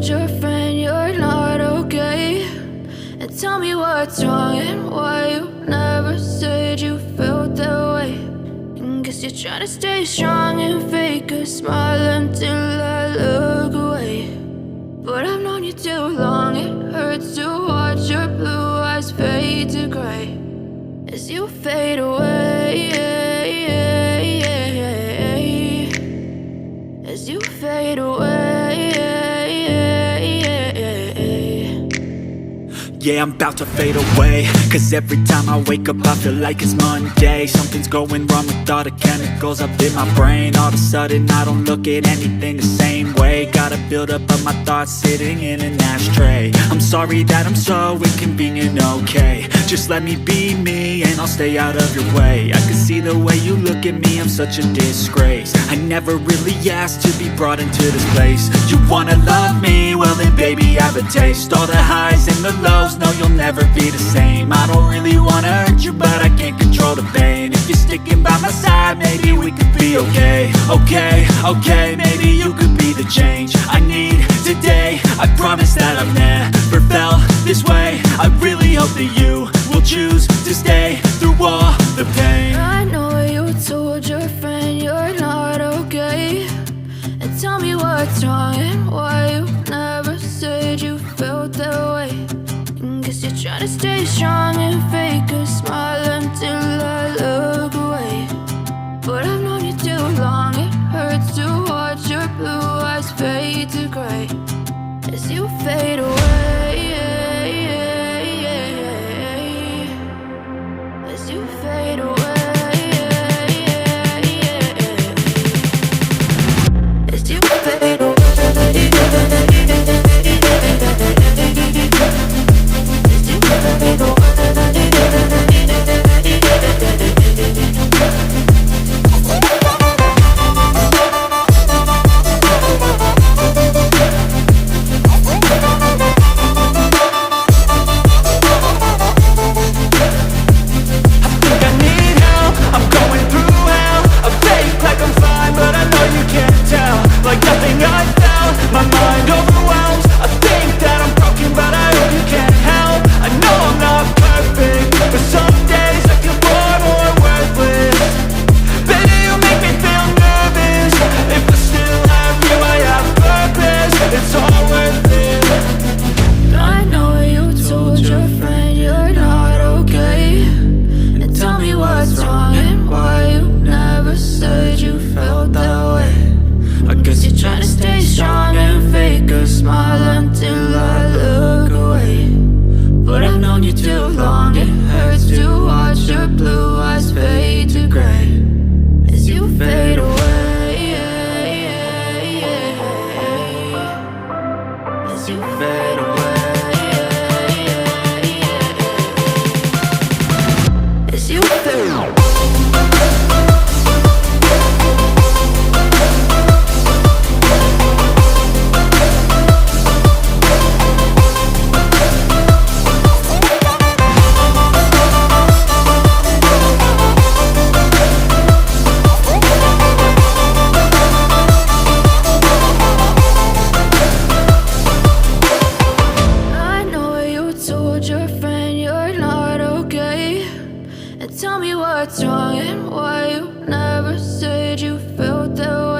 told your friend you're not okay? And tell me what's wrong and why you never said you felt that way. And guess you're trying to stay strong and fake a smile until I look away. But I've known you too long, it hurts to watch your blue eyes fade to gray as you fade away, as you fade away. Yeah, I'm about to fade away, cause every time I wake up I feel like it's Monday. Something's going wrong with all the chemicals up in my brain. All of a sudden I don't look at anything the same way. Got a buildup of my thoughts sitting in an ashtray. I'm sorry that I'm so inconvenient, okay? Just let me be me and I'll stay out of your way. I can see the way you look at me, I'm such a disgrace. I never really asked to be brought into this place. You wanna love me? Well then baby have a taste. All the highs and the lows, no you'll never be the same. I don't really wanna hurt you but I can't control the pain. If you're sticking by my side maybe we could be okay. Okay, maybe you could be the change I need today. I promise that I've never felt this way. I really hope that you will choose to stay through all the pain. I know you told your friend you're not okay. And tell me what's wrong and why you never said you felt that way. And guess you're trying to stay strong and fake a smile until I look away. But I've known you too long, it hurts to watch your blue eyes fade to gray as you fade away.